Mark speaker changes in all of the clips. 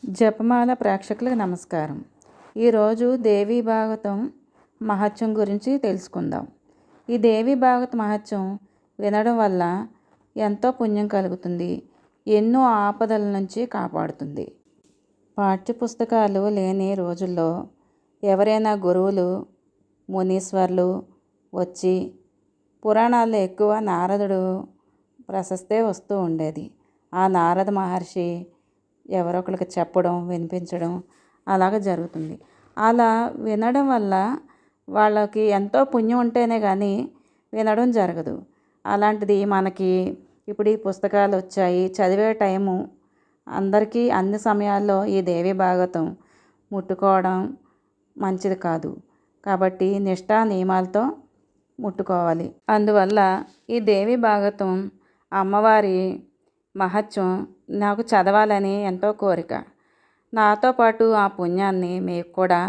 Speaker 1: జపమాల ప్రేక్షకులకు నమస్కారం. ఈరోజు దేవీ భాగవతం మహత్యం గురించి తెలుసుకుందాం. ఈ దేవీ భాగవత మహత్యం వినడం వల్ల ఎంతో పుణ్యం కలుగుతుంది, ఎన్నో ఆపదల నుంచి కాపాడుతుంది. పాఠ్యపుస్తకాలు లేని రోజుల్లో ఎవరైనా గురువులు, మునీశ్వర్లు వచ్చి పురాణాల్లో ఎక్కువ నారదుడు ప్రశస్తే వస్తూ ఉండేది. ఆ నారద మహర్షి ఎవరొకరికి చెప్పడం, వినిపించడం అలాగ జరుగుతుంది. అలా వినడం వల్ల వాళ్ళకి ఎంతో పుణ్యం ఉంటేనే కానీ వినడం జరగదు. అలాంటిది మనకి ఇప్పుడు ఈ పుస్తకాలు వచ్చాయి, చదివే టైము అందరికీ అన్ని సమయాల్లో ఈ దేవి భాగవతం ముట్టుకోవడం మంచిది కాదు. కాబట్టి నిష్ఠా నియమాలతో ముట్టుకోవాలి. అందువల్ల ఈ దేవి భాగవతం అమ్మవారి మహత్యం నాకు చదవాలని ఎంతో కోరిక. నాతో పాటు ఆ పుణ్యాన్ని మీకు కూడా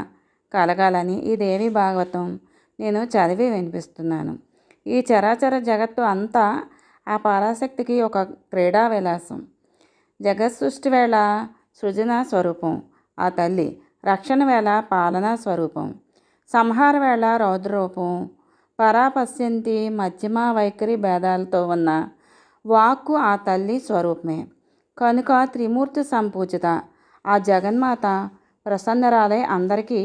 Speaker 1: కలగాలని ఈ దేవి భాగవతం నేను చదివి వినిపిస్తున్నాను. ఈ చరాచర జగత్తు అంతా ఆ పరాశక్తికి ఒక క్రీడా విలాసం. జగత్ సృష్టి వేళ సృజన స్వరూపం ఆ తల్లి, రక్షణ వేళ పాలనా స్వరూపం, సంహార వేళ రౌద్రరూపం, పరాపశ్యంతి మధ్యమ వైఖరి భేదాలతో ఉన్న వాక్కు ఆ తల్లి స్వరూపమే. కనుక త్రిమూర్తి సంపూజిత ఆ జగన్మాత ప్రసన్నరాలై అందరికీ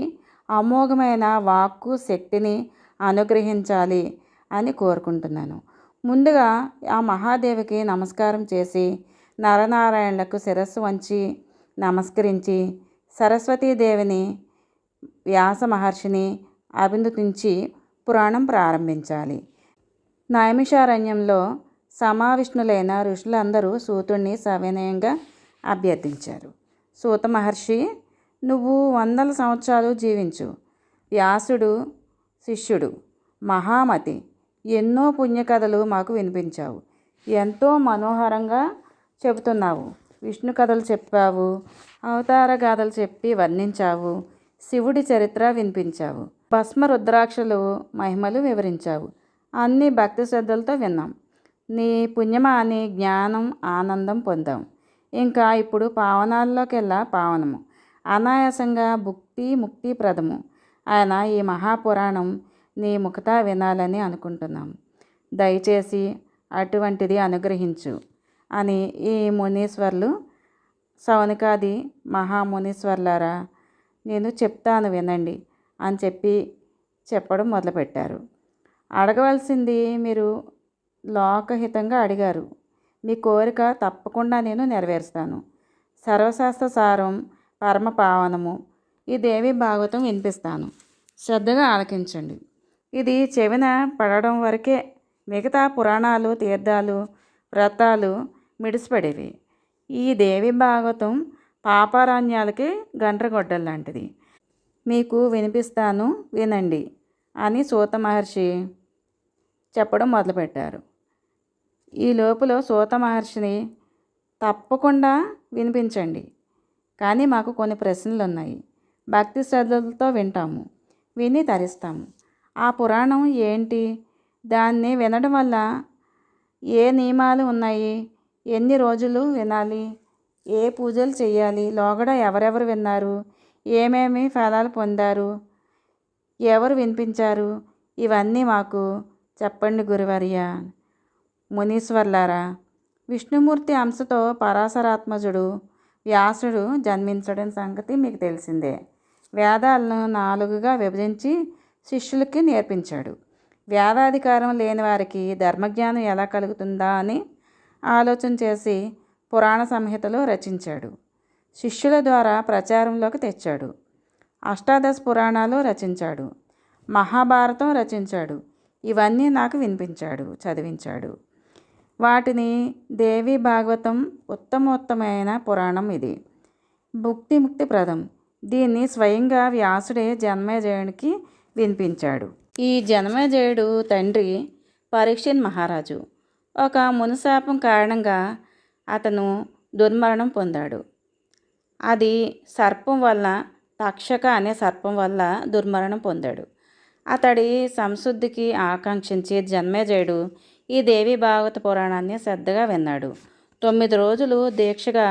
Speaker 1: అమోఘమైన వాక్కు శక్తిని అనుగ్రహించాలి అని కోరుకుంటున్నాను. ముందుగా ఆ మహాదేవికి నమస్కారం చేసి నరనారాయణులకు శిరస్సు వంచి నమస్కరించి సరస్వతీదేవిని, వ్యాస మహర్షిని అభినందించి పురాణం ప్రారంభించాలి. నైమిషారణ్యంలో సమావిష్ణులైన ఋషులందరూ సూతుడిని సవినయంగా అభ్యర్థించారు. సూత మహర్షి, నువ్వు 100 సంవత్సరాలు జీవించు. వ్యాసుడు శిష్యుడు, మహామతి, ఎన్నో పుణ్యకథలు మాకు వినిపించావు. ఎంతో మనోహరంగా చెబుతున్నావు. విష్ణు కథలు చెప్పావు, అవతార గాథలు చెప్పి వర్ణించావు, శివుడి చరిత్ర వినిపించావు, భస్మ రుద్రాక్షలు మహిమలు వివరించావు. అన్నీ భక్తి శ్రద్ధలతో విన్నాం. నీ పుణ్యమాని జ్ఞానం, ఆనందం పొందాం. ఇంకా ఇప్పుడు పావనాల్లోకెల్లా పావనము, అనాయాసంగా భుక్తి ముక్తి ప్రదము ఆయన ఈ మహాపురాణం నీ ముఖత వినాలని అనుకుంటున్నాం. దయచేసి అటువంటిది అనుగ్రహించు అని ఈ మునీశ్వర్లు, సౌనికాది మహామునీశ్వర్లారా నేను చెప్తాను వినండి అని చెప్పడం మొదలుపెట్టారు. అడగవలసింది మీరు లోకహితంగా అడిగారు. మీ కోరిక తప్పకుండా నేను నెరవేరుస్తాను. సర్వశాస్త్ర సారం, పరమ పావనము ఈ దేవి భాగవతం వినిపిస్తాను. శ్రద్ధగా ఆలకించండి. ఇది చెవిన పడడం వరకే. మిగతా పురాణాలు, తీర్థాలు, వ్రతాలు మిడిసిపడేవి. ఈ దేవి భాగవతం పాపారణ్యాలకి గండ్రగొడ్డల లాంటిది. మీకు వినిపిస్తాను వినండి అని సూత మహర్షి చెప్పడం మొదలుపెట్టారు. ఈ లోపల సూత మహర్షిని, తప్పకుండా వినిపించండి, కానీ మాకు కొన్ని ప్రశ్నలు ఉన్నాయి. భక్తి శ్రద్ధలతో వింటాము, విని తరిస్తాము. ఆ పురాణం ఏంటి? దాన్ని వినడం వల్ల ఏ నియమాలు ఉన్నాయి? ఎన్ని రోజులు వినాలి? ఏ పూజలు చేయాలి? లోగడ ఎవరెవరు విన్నారు? ఏమేమి ఫలాలు పొందారు? ఎవరు వినిపించారు? ఇవన్నీ మాకు చెప్పండి గురువర్య. మునీశ్వర్లారా, విష్ణుమూర్తి అంశతో పరాశరాత్మజుడు వ్యాసుడు జన్మించడం సంగతి మీకు తెలిసిందే. వేదాలను 4గా విభజించి శిష్యులకి నేర్పించాడు. వేదాధికారం లేని వారికి ధర్మజ్ఞానం ఎలా కలుగుతుందా అని ఆలోచన చేసి పురాణ సంహితలు రచించాడు. శిష్యుల ద్వారా ప్రచారంలోకి తెచ్చాడు. అష్టాదశ పురాణాలు రచించాడు. మహాభారతం రచించాడు. ఇవన్నీ నాకు వినిపించాడు, చదివించాడు. వాటిని దేవి భాగవతం ఉత్తమోత్తమైన పురాణం. ఇది భుక్తి ముక్తి ప్రదం. దీన్ని స్వయంగా వ్యాసుడే జనమేజయునికి వినిపించాడు. ఈ జనమేజయుడు తండ్రి పరీక్షిత్ మహారాజు. ఒక మునిశాపం కారణంగా అతను దుర్మరణం పొందాడు. అది సర్పం వల్ల, తక్షక అనే సర్పం వల్ల దుర్మరణం పొందాడు. అతడి సంశుద్ధికి ఆకాంక్షించి జనమేజయుడు ఈ దేవి భాగవత పురాణాన్ని శ్రద్ధగా విన్నాడు. 9 రోజులు దీక్షగా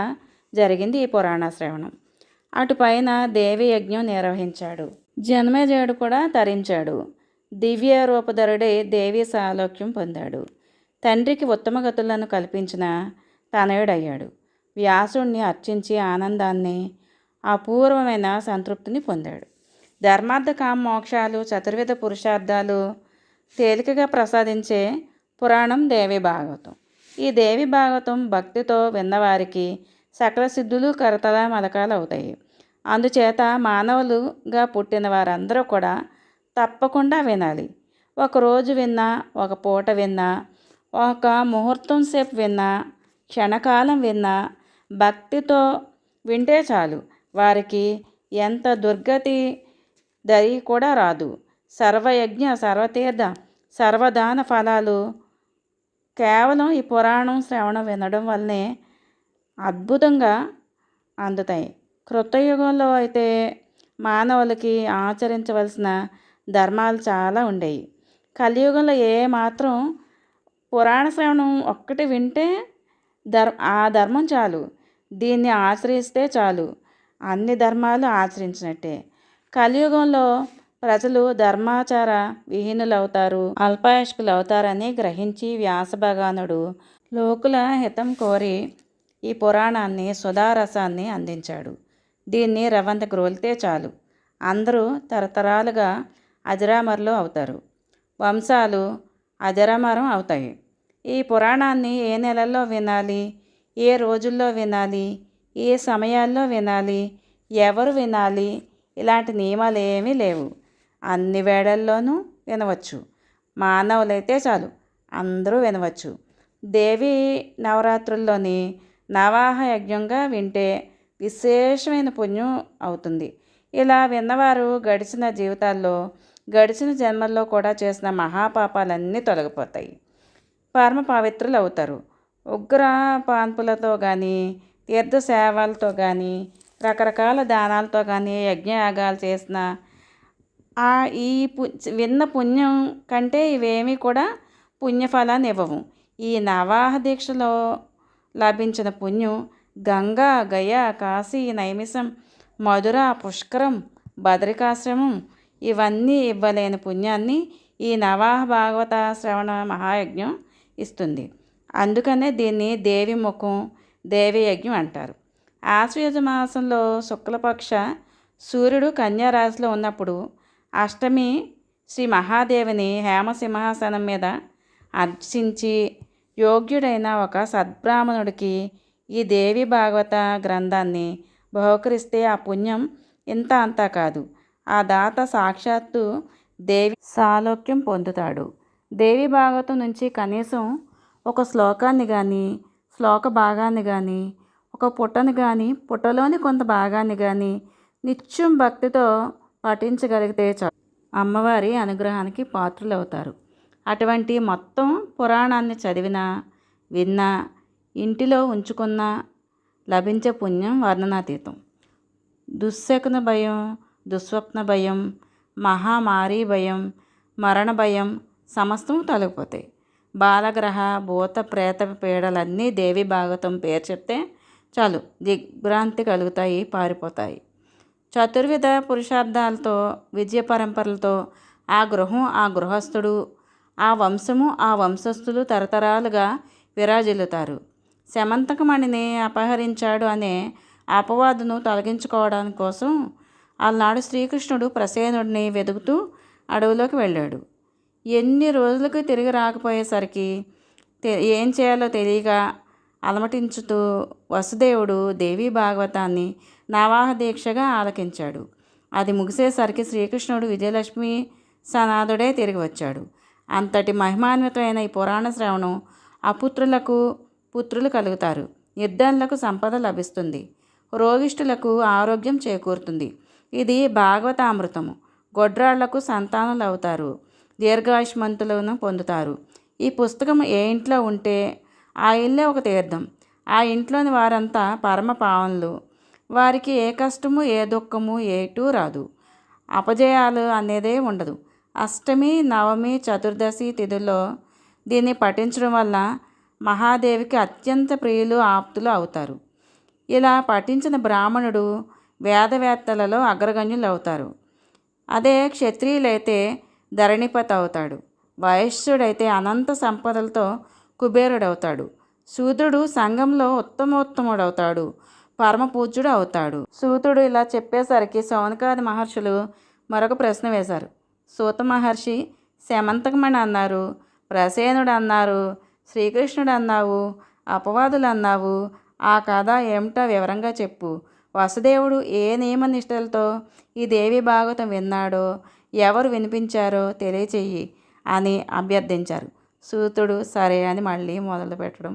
Speaker 1: జరిగింది ఈ పురాణ శ్రవణం. అటుపైన దేవి యజ్ఞం నిర్వహించాడు. జనమేజయుడు కూడా తరించాడు. దివ్య రూపధరుడై దేవి సాలోక్యం పొందాడు. తండ్రికి ఉత్తమ గతులను కల్పించిన తనయుడయ్యాడు. వ్యాసుడిని అర్చించి ఆనందాన్ని, అపూర్వమైన సంతృప్తిని పొందాడు. ధర్మార్థ కామ మోక్షాలు, చతుర్విధ పురుషార్థాలు తేలికగా ప్రసాదించే పురాణం దేవి భాగవతం. ఈ దేవి భాగవతం భక్తితో విన్నవారికి సకల సిద్ధులు కరతల మలకాలు అవుతాయి. అందుచేత మానవులుగా పుట్టిన వారందరూ కూడా తప్పకుండా వినాలి. ఒకరోజు విన్నా, ఒక పూట విన్నా, ఒక ముహూర్తం సేపు విన్నా, క్షణకాలం విన్నా, భక్తితో వింటే చాలు. వారికి ఎంత దుర్గతి దరి కూడా రాదు. సర్వయజ్ఞ, సర్వతీర్థ, సర్వదాన ఫలాలు కేవలం ఈ పురాణం శ్రవణం వినడం వల్లనే అద్భుతంగా అందుతాయి. కృతయుగంలో అయితే మానవులకి ఆచరించవలసిన ధర్మాలు చాలా ఉండేవి. కలియుగంలో మాత్రం పురాణ శ్రవణం ఒక్కటి వింటే ఆ ధర్మం చాలు. దీన్ని ఆచరిస్తే చాలు, అన్ని ధర్మాలు ఆచరించినట్టే. కలియుగంలో ప్రజలు ధర్మాచార విహీనులవుతారు, అల్పాయుష్కులు అవుతారని గ్రహించి వ్యాస భగవానుడు లోకుల హితం కోరి ఈ పురాణాన్ని, సుధారసాన్ని అందించాడు. దీన్ని రవంత గ్రోలితే చాలు, అందరూ తరతరాలుగా అజరామరులు అవుతారు, వంశాలు అజరామరం అవుతాయి. ఈ పురాణాన్ని ఏ నెలల్లో వినాలి, ఏ రోజుల్లో వినాలి, ఏ సమయాల్లో వినాలి, ఎవరు వినాలి, ఇలాంటి నియమాలు ఏమీ లేవు. అన్ని వేళల్లోనూ వినవచ్చు. మానవులైతే చాలు, అందరూ వినవచ్చు. దేవి నవరాత్రుల్లోని నవాహ యజ్ఞంగా వింటే విశేషమైన పుణ్యం అవుతుంది. ఇలా విన్నవారు గడిచిన జీవితాల్లో, గడిచిన జన్మల్లో కూడా చేసిన మహాపాపాలన్నీ తొలగిపోతాయి, పరమ పవిత్రులు అవుతారు. ఉగ్ర పాన్పులతో కానీ, తీర్థ సేవలతో కానీ, రకరకాల దానాలతో కానీ యజ్ఞయాగాలు చేసిన ఈ విన్న పుణ్యం కంటే ఇవేమీ కూడా పుణ్యఫలాన్ని ఇవ్వవు. ఈ నవాహ దీక్షలో లభించిన పుణ్యం గంగా, గయ, కాశీ, నైమిషం, మధుర, పుష్కరం, బదరికాశ్రమం ఇవన్నీ ఇవ్వలేని పుణ్యాన్ని ఈ నవాహ భాగవత శ్రవణ మహాయజ్ఞం ఇస్తుంది. అందుకనే దీన్ని దేవి ముఖం, దేవి యజ్ఞం అంటారు. ఆశ్వయుజ మాసంలో శుక్లపక్ష సూర్యుడు కన్యారాశిలో ఉన్నప్పుడు అష్టమి శ్రీ మహాదేవిని హేమసింహాసనం మీద అర్చించి యోగ్యుడైన ఒక సద్బ్రాహ్మణుడికి ఈ దేవి భాగవత గ్రంథాన్ని బహుకరిస్తే ఆ పుణ్యం ఇంత అంతా కాదు, ఆ దాత సాక్షాత్తు దేవి సాలోక్యం పొందుతాడు. దేవి భాగవతం నుంచి కనీసం ఒక శ్లోకాన్ని కానీ, శ్లోక భాగాన్ని కానీ, ఒక పుటను కానీ, పుటలోని కొంత భాగాన్ని కానీ నిత్యం భక్తితో పఠించగలిగితే చాలు, అమ్మవారి అనుగ్రహానికి పాత్రులవుతారు. అటువంటి మొత్తం పురాణాన్ని చదివినా, విన్నా, ఇంటిలో ఉంచుకున్నా లభించే పుణ్యం వర్ణనాతీతం. దుశ్శకున భయం, దుస్వప్న భయం, మహామారీ భయం, మరణ భయం సమస్తం తొలగిపోతాయి. బాలగ్రహ భూత ప్రేత పీడలన్నీ దేవి భాగవతం పేరు చెప్తే చాలు దిగ్భ్రాంతి కలుగుతాయి, పారిపోతాయి. చతుర్విధ పురుషార్థాలతో, విజయ పరంపరలతో ఆ గృహం, ఆ గృహస్థుడు, ఆ వంశము, ఆ వంశస్థులు తరతరాలుగా విరాజిల్లుతారు. శమంతకమణిని అపహరించాడు అనే అపవాదును తొలగించుకోవడానికి కోసం ఆనాడు శ్రీకృష్ణుడు ప్రసేనుడిని వెతుకుతూ అడవిలోకి వెళ్ళాడు. ఎన్ని రోజులకు తిరిగి రాకపోయేసరికి ఏం చేయాలో తెలియక అలమటించుతూ వసుదేవుడు దేవీ భాగవతాన్ని నవాహ దీక్షగా ఆలకించాడు. అది ముగిసేసరికి శ్రీకృష్ణుడు విజయలక్ష్మి సనాథుడే తిరిగి వచ్చాడు. అంతటి మహిమాన్వితమైన ఈ పురాణ శ్రవణం అపుత్రులకు పుత్రులు కలుగుతారు, నిర్ధనులకు సంపద లభిస్తుంది, రోగిష్ఠులకు ఆరోగ్యం చేకూరుతుంది. ఇది భాగవతామృతము. గొడ్రాళ్లకు సంతానాలు అవుతారు, దీర్ఘాయుష్మంతులను పొందుతారు. ఈ పుస్తకం ఏ ఇంట్లో ఉంటే ఆ ఇల్లే ఒక తీర్థం. ఆ ఇంట్లోని వారంతా పరమ పావనులు. వారికి ఏ కష్టము, ఏ దుఃఖము ఏటూ రాదు. అపజయాలు అనేదే ఉండదు. అష్టమి, నవమి, చతుర్దశి తిథుల్లో దీన్ని పఠించడం వల్ల మహాదేవికి అత్యంత ప్రియులు, ఆప్తులు అవుతారు. ఇలా పఠించిన బ్రాహ్మణుడు వేదవేత్తలలో అగ్రగణ్యులు అవుతారు. అదే క్షత్రియులైతే ధరణిపతి అవుతాడు. వైశ్యుడైతే అనంత సంపదలతో కుబేరుడవుతాడు. శూద్రుడు సంఘంలో ఉత్తమోత్తముడవుతాడు, పరమ పూజ్యుడు అవుతాడు. సూతుడు ఇలా చెప్పేసరికి శౌనకాది మహర్షులు మరొక ప్రశ్న వేశారు. సూత మహర్షి శమంతకమణి అన్నారు, ప్రసేనుడు అన్నారు, శ్రీకృష్ణుడు అన్నావు, అపవాదులు అన్నావు. ఆ కథ ఏమిటో వివరంగా చెప్పు. వసుదేవుడు ఏ నియమ నిష్టలతో ఈ దేవి భాగవతం విన్నాడో, ఎవరు వినిపించారో తెలియచెయ్యి అని అభ్యర్థించారు. సూతుడు సరే అని మళ్ళీ మొదలు పెట్టడం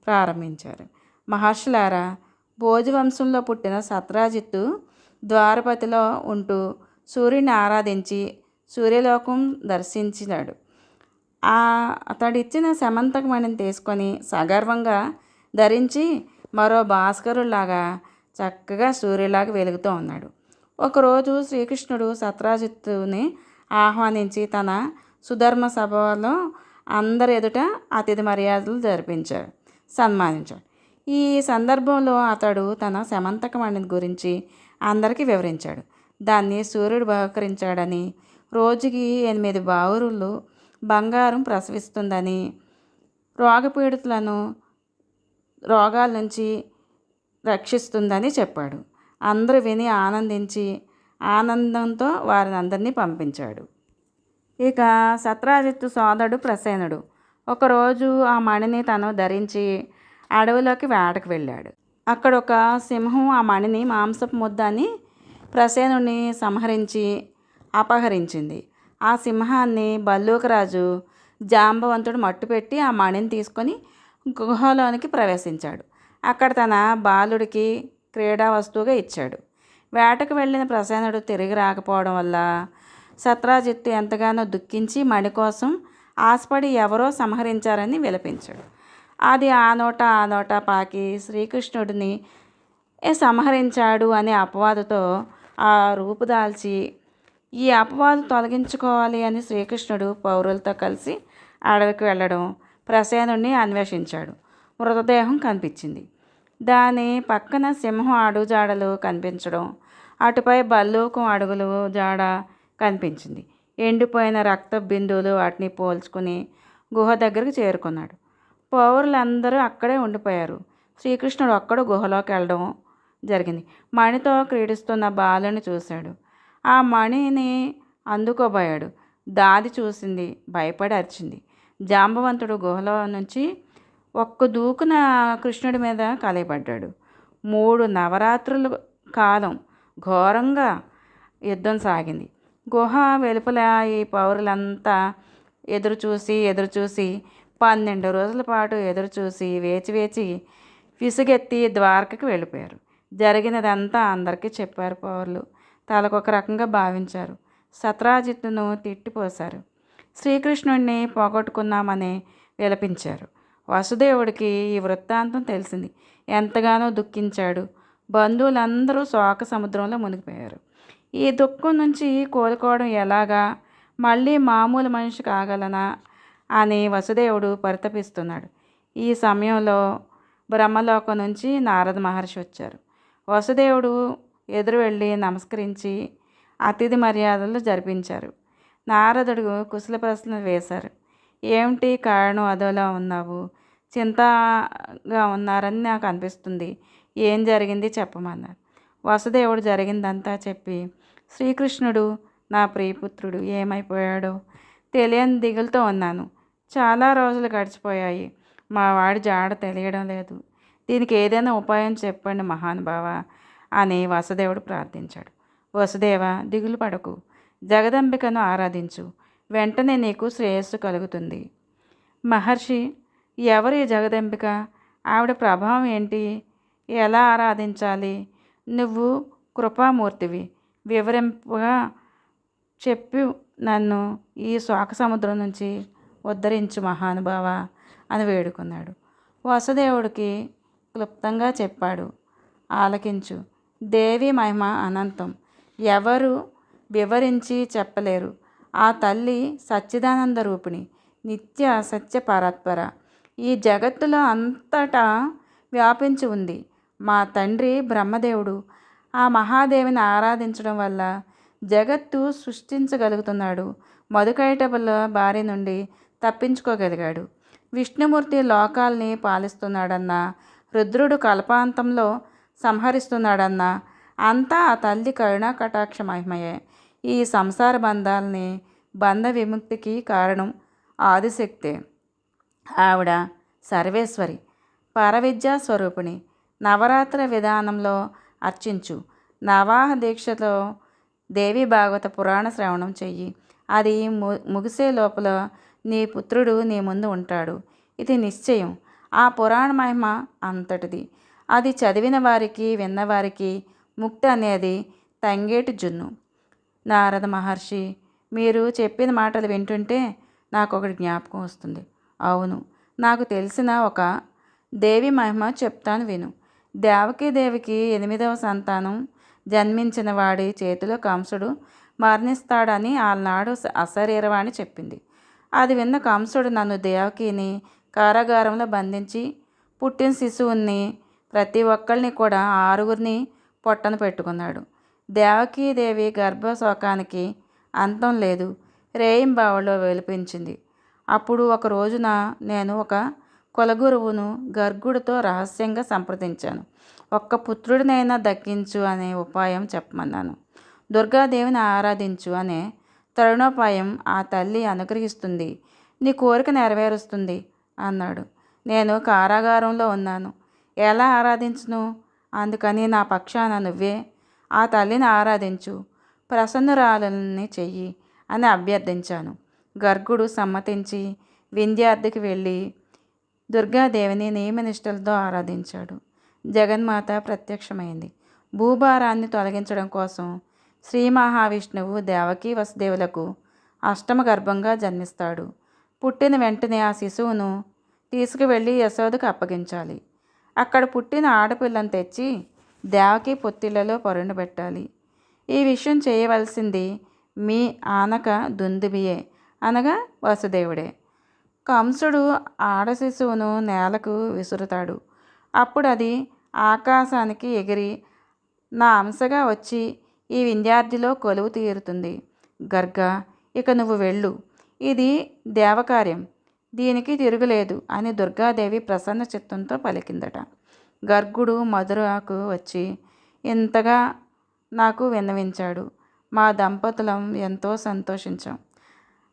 Speaker 1: ప్రారంభించారు. మహర్షులారా, భోజవంశంలో పుట్టిన సత్రాజిత్తు ద్వారపతిలో ఉంటూ సూర్యుని ఆరాధించి సూర్యలోకం దర్శించినాడు. అతడిచ్చిన శమంతకమణిని తీసుకొని సగర్వంగా ధరించి మరో భాస్కరులాగా చక్కగా సూర్యులాగా వెలుగుతూ ఉన్నాడు. ఒకరోజు శ్రీకృష్ణుడు సత్రాజిత్తుని ఆహ్వానించి తన సుధర్మ సభలో అందరి ఎదుట అతిథి మర్యాదలు జరిపించాడు, సన్మానించాడు. ఈ సందర్భంలో అతడు తన శమంతకమణి గురించి అందరికీ వివరించాడు. దాన్ని సూర్యుడు బహుకరించాడని, రోజుకి 8 బావురులు బంగారం ప్రసవిస్తుందని, రోగపీడితులను రోగాల నుంచి రక్షిస్తుందని చెప్పాడు. అందరూ విని ఆనందించి ఆనందంతో వారిని అందరినీ పంపించాడు. ఇక సత్రాజిత్తు సోదరుడు ప్రసేనుడు ఒకరోజు ఆ మణిని తను ధరించి అడవిలోకి వేటకు వెళ్ళాడు. అక్కడ ఒక సింహం ఆ మణిని మాంసపు ముద్ద అని ప్రసేనుడిని సంహరించి అపహరించింది. ఆ సింహాన్ని భల్లూకరాజు జాంబవంతుడు మట్టుపెట్టి ఆ మణిని తీసుకొని గుహలోనికి ప్రవేశించాడు. అక్కడ తన బాలుడికి క్రీడా వస్తువుగా ఇచ్చాడు. వేటకు వెళ్ళిన ప్రసేనుడు తిరిగి రాకపోవడం వల్ల సత్రాజిత్తు ఎంతగానో దుఃఖించి మణి కోసం ఆశపడి ఎవరో సంహరించారని విలపించాడు. అది ఆ నోట పాకి శ్రీకృష్ణుడిని సంహరించాడు అనే అపవాదుతో ఆ రూపుదాల్చి ఈ అపవాదు తొలగించుకోవాలి అని శ్రీకృష్ణుడు పౌరులతో కలిసి అడవికి వెళ్ళడం, ప్రసేనుడిని అన్వేషించాడు. మృతదేహం కనిపించింది. దాని పక్కన సింహం అడుగు జాడలు కనిపించడం, అటుపై భల్లూకం అడుగులు జాడ కనిపించింది. ఎండిపోయిన రక్త బిందువులు వాటిని పోల్చుకుని గుహ దగ్గరికి చేరుకున్నాడు. పౌరులందరూ అక్కడే ఉండిపోయారు. శ్రీకృష్ణుడు ఒక్కడు గుహలోకి వెళ్ళడం జరిగింది. మణితో క్రీడిస్తున్న బాలుని చూశాడు. ఆ మణిని అందుకోబోయాడు. దాది చూసింది, భయపడి అరిచింది. జాంబవంతుడు గుహలో నుంచి ఒక్క దూకున కృష్ణుడి మీద కలిపడ్డాడు. 3 నవరాత్రుల కాలం ఘోరంగా యుద్ధం సాగింది. గుహ వెలుపల ఈ పౌరులంతా ఎదురుచూసి 12 రోజుల పాటు ఎదురుచూసి వేచి విసుగెత్తి ద్వారకకి వెళ్ళిపోయారు. జరిగినదంతా అందరికీ చెప్పారు. పౌరులు తలకొక రకంగా భావించారు. సత్రాజిత్తును తిట్టిపోశారు. శ్రీకృష్ణుడిని పోగొట్టుకున్నామని విలపించారు. వసుదేవుడికి ఈ వృత్తాంతం తెలిసింది. ఎంతగానో దుఃఖించాడు. బంధువులందరూ శోక సముద్రంలో మునిగిపోయారు. ఈ దుఃఖం నుంచి కోలుకోవడం ఎలాగా, మళ్ళీ మామూలు మనిషి కాగలనా అని వసుదేవుడు పరితపిస్తున్నాడు. ఈ సమయంలో బ్రహ్మలోకం నుంచి నారద మహర్షి వచ్చారు. వసుదేవుడు ఎదురు వెళ్ళి నమస్కరించి అతిథి మర్యాదలు జరిపించారు. నారదుడు కుశల ప్రశ్నలు వేశారు. ఏమిటి కారణం, అదోలా ఉన్నావు, చింతగా ఉన్నారని నాకు అనిపిస్తుంది, ఏం జరిగింది చెప్పమన్నారు. వసుదేవుడు జరిగిందంతా చెప్పి, శ్రీకృష్ణుడు నా ప్రియపుత్రుడు ఏమైపోయాడో తెలియని దిగులుతో ఉన్నాను. చాలా రోజులు గడిచిపోయాయి, మా వాడి జాడ తెలియడం లేదు. దీనికి ఏదైనా ఉపాయం చెప్పండి మహానుభావ అని వసుదేవుడు ప్రార్థించాడు. వసుదేవ, దిగులు పడకు, జగదంబికను ఆరాధించు, వెంటనే నీకు శ్రేయస్సు కలుగుతుంది. మహర్షి, ఎవరు ఈ జగదంబిక? ఆవిడ ప్రభావం ఏంటి? ఎలా ఆరాధించాలి? నువ్వు కృపామూర్తివి, వివరింపుగా చెప్పి నన్ను ఈ శోక సముద్రం నుంచి ఉద్ధరించు మహానుభావ అని వేడుకున్నాడు. వసుదేవుడికి క్లుప్తంగా చెప్పాడు. ఆలకించు. దేవి మహిమ అనంతం, ఎవరు వివరించి చెప్పలేరు. ఆ తల్లి సచ్చిదానంద రూపిణి, నిత్య సత్య పరాత్పర, ఈ జగత్తులో అంతటా వ్యాపించి ఉంది. మా తండ్రి బ్రహ్మదేవుడు ఆ మహాదేవిని ఆరాధించడం వల్ల జగత్తు సృష్టించగలుగుతున్నాడు. మధుకైటబుల బారి నుండి తప్పించుకోగలిగాడు. విష్ణుమూర్తి లోకాల్ని పాలిస్తున్నాడన్న, రుద్రుడు కల్పాంతంలో సంహరిస్తున్నాడన్న అంతా ఆ తల్లి కరుణా కటాక్ష మహిమయే. ఈ సంసార బంధాలని, బంధ విముక్తికి కారణం ఆదిశక్తే. ఆవిడ సర్వేశ్వరి, పరవిద్యా స్వరూపిణి. నవరాత్రి విధానంలో అర్చించు. నవాహ దీక్షతో దేవి భాగవత పురాణ శ్రవణం చెయ్యి. అది ముగిసే లోపల నీ పుత్రుడు నీ ముందు ఉంటాడు. ఇది నిశ్చయం. ఆ పురాణ మహిమ అంతటిది. అది చదివిన వారికి, విన్నవారికి ముక్తి అనేది తంగేటి జున్ను. నారద మహర్షి, మీరు చెప్పిన మాటలు వింటుంటే నాకు ఒకటి జ్ఞాపకం వస్తుంది. అవును, నాకు తెలిసిన ఒక దేవి మహిమ చెప్తాను విను. దేవకీదేవికి 8వ సంతానం జన్మించిన వాడి చేతిలో కంసుడు మరణిస్తాడని ఆనాడు అశరీరవాణి చెప్పింది. అది విన్న కంసుడు నన్ను దేవకిని కారాగారంలో బంధించి పుట్టిన శిశువుని ప్రతి ఒక్కరిని కూడా 6గురిని పొట్టన పెట్టుకున్నాడు. దేవకీదేవి గర్భశోకానికి అంతం లేదు. రేయింబావలో వెలిపించింది. అప్పుడు ఒక రోజున నేను ఒక కులగురువును గర్గుడితో రహస్యంగా సంప్రదించాను. ఒక్క పుత్రుడినైనా దక్కించు అనే ఉపాయం చెప్పమన్నాను. దుర్గాదేవిని ఆరాధించు అనే తరుణోపాయం ఆ తల్లి అనుగ్రహిస్తుంది, నీ కోరిక నెరవేరుస్తుంది అన్నాడు. నేను కారాగారంలో ఉన్నాను, ఎలా ఆరాధించును? అందుకని నా పక్షాన నువ్వే ఆ తల్లిని ఆరాధించు, ప్రసన్నురాలని చెయ్యి అని అభ్యర్థించాను. గర్గుడు సమ్మతించి వింధ్యార్థికి వెళ్ళి దుర్గాదేవిని నియమనిష్టలతో ఆరాధించాడు. జగన్మాత ప్రత్యక్షమైంది. భూభారాన్ని తొలగించడం కోసం శ్రీ మహావిష్ణువు దేవకీ వసుదేవులకు అష్టమ గర్భంగా జన్మిస్తాడు. పుట్టిన వెంటనే ఆ శిశువును తీసుకువెళ్ళి యశోదకు అప్పగించాలి. అక్కడ పుట్టిన ఆడపిల్లను తెచ్చి దేవకీ పొత్తిళ్లలో పరుండబెట్టాలి. ఈ విషయం చేయవలసింది మీ ఆనక దుందుబియే, అనగా వసుదేవుడే. కంసుడు ఆడ శిశువును నేలకు విసురుతాడు. అప్పుడు అది ఆకాశానికి ఎగిరి నా అంశగా వచ్చి ఈ వింధ్యార్థిలో కొలువు తీరుతుంది. గర్గ, ఇక నువ్వు వెళ్ళు, ఇది దేవకార్యం, దీనికి తిరుగులేదు అని దుర్గాదేవి ప్రసన్న చిత్తంతో పలికిందట. గర్గుడు మధురకు వచ్చి ఇంతగా నాకు విన్నవించాడు. మా దంపతులం ఎంతో సంతోషించాం.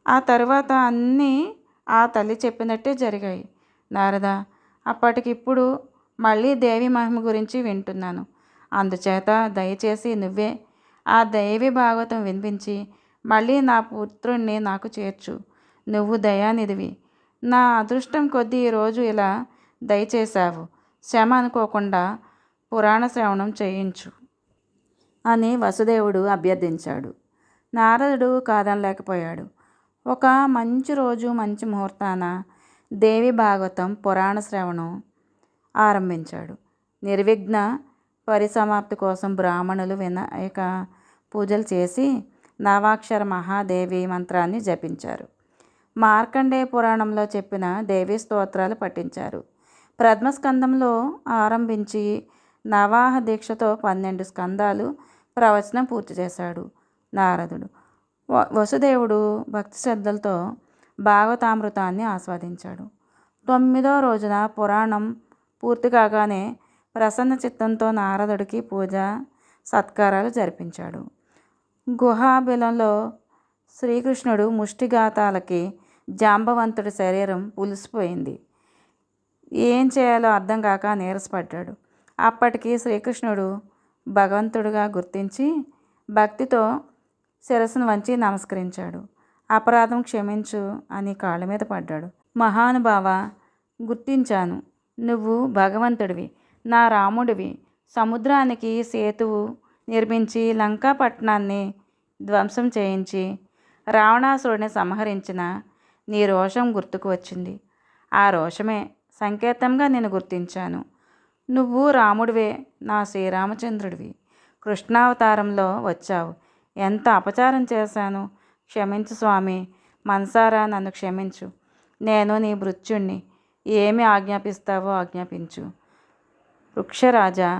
Speaker 1: ఆ తరువాత అన్నీ ఆ తల్లి చెప్పినట్టే జరిగాయి. నారద, అప్పటికిప్పుడు మళ్ళీ దేవి మహిమ గురించి వింటున్నాను. అందుచేత దయచేసి నువ్వే ఆ దేవి భాగవతం వినిపించి మళ్ళీ నా పుత్రుణ్ణి నాకు చేర్చు. నువ్వు దయానిధివి. నా అదృష్టం కొద్దీ ఈరోజు ఇలా దయచేశావు. శ్రమ అనుకోకుండా పురాణ శ్రవణం చేయించు అని వసుదేవుడు అభ్యర్థించాడు. నారదుడు కాదనలేకపోయాడు. ఒక మంచి రోజు మంచి ముహూర్తాన దేవి భాగవతం పురాణ శ్రవణం ఆరంభించాడు. నిర్విఘ్న పరిసమాప్తి కోసం బ్రాహ్మణులు వినాయక పూజలు చేసి నవాక్షర మహాదేవి మంత్రాన్ని జపించారు. మార్కండేయ పురాణంలో చెప్పిన దేవీ స్తోత్రాలు పఠించారు. ప్రథమస్కందంలో ఆరంభించి నవాహ దీక్షతో 12 స్కందాలు ప్రవచనం పూర్తి చేశాడు నారదుడు. వసుదేవుడు భక్తి శ్రద్ధలతో భాగవతామృతాన్ని ఆస్వాదించాడు. 9వ రోజున పురాణం పూర్తి కాగానే ప్రసన్న చిత్తంతో నారదుడికి పూజ సత్కారాలు జరిపించాడు. గుహాబిలంలో శ్రీకృష్ణుడు ముష్టిఘాతాలకి జాంబవంతుడి శరీరం పులిసిపోయింది. ఏం చేయాలో అర్థం కాక నీరసపడ్డాడు. అప్పటికి శ్రీకృష్ణుడు భగవంతుడిగా గుర్తించి భక్తితో శిరస్సును వంచి నమస్కరించాడు. అపరాధం క్షమించు అని కాళ్ళ మీద పడ్డాడు. మహానుభావ, గుర్తించాను, నువ్వు భగవంతుడివి, నా రాముడివి. సముద్రానికి సేతువు నిర్మించి లంకాపట్నాన్ని ధ్వంసం చేయించి రావణాసురుడిని సంహరించిన నీ రోషం గుర్తుకు వచ్చింది. ఆ రోషమే సంకేతంగా నేను గుర్తించాను. నువ్వు రాముడివే, నా శ్రీరామచంద్రుడివి. కృష్ణావతారంలో వచ్చావు. ఎంత అపచారం చేశాను, క్షమించు స్వామి, మనసారా నన్ను క్షమించు. నేను నీ భృత్యుణ్ణి, ఏమి ఆజ్ఞాపిస్తావో ఆజ్ఞాపించు. వృక్షరాజా,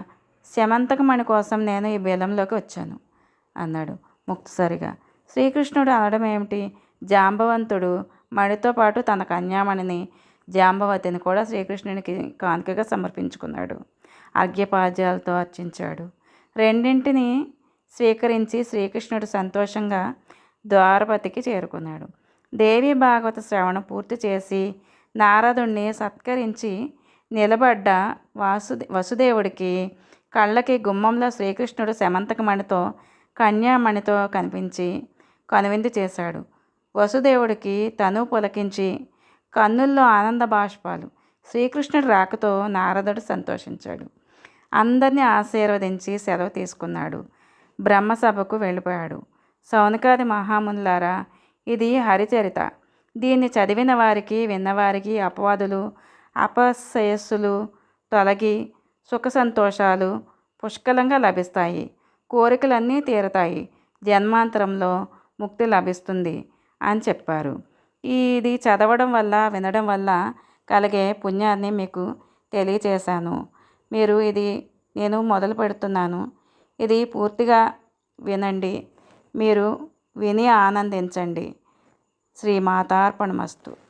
Speaker 1: శమంతకమణి కోసం నేను ఈ బెలంలోకి వచ్చాను అన్నాడు ముక్తసరిగా. శ్రీకృష్ణుడు అనడం ఏమిటి? జాంబవంతుడు మణితో పాటు తన కన్యామణిని జాంబవతిని కూడా శ్రీకృష్ణునికి కానుకగా సమర్పించుకున్నాడు. అర్ఘ్యపాద్యాలతో అర్చించాడు. రెండింటిని స్వీకరించి శ్రీకృష్ణుడు సంతోషంగా ద్వారపతికి చేరుకున్నాడు. దేవి భాగవత శ్రవణం పూర్తి చేసి నారదుణ్ణి సత్కరించి నిలబడ్డ వసుదేవుడికి కళ్ళకి గుమ్మంలో శ్రీకృష్ణుడు శమంతకమణితో కన్యామణితో కనిపించి కనువిందు చేశాడు. వసుదేవుడికి తను పులకించి కన్నుల్లో ఆనంద బాష్పాలు. శ్రీకృష్ణుడు రాకతో నారదుడు సంతోషించాడు. అందరినీ ఆశీర్వదించి సెలవు తీసుకున్నాడు. బ్రహ్మసభకు వెళ్ళిపోయాడు. సౌనకాది మహామునులారా, ఇది హరిచరిత. దీన్ని చదివిన వారికి విన్నవారికి అపవాదులు అపశయస్సులు తొలగి సుఖ సంతోషాలు పుష్కలంగా లభిస్తాయి. కోరికలన్నీ తీరతాయి. జన్మాంతరంలో ముక్తి లభిస్తుంది అని చెప్పారు. ఇది చదవడం వల్ల వినడం వల్ల కలిగే పుణ్యాన్ని మీకు తెలియచేశాను. మీరు ఇది నేను మొదలు పెడుతున్నాను. ఇది పూర్తిగా వినండి. మీరు విని ఆనందించండి. శ్రీమాతార్పణమస్తు.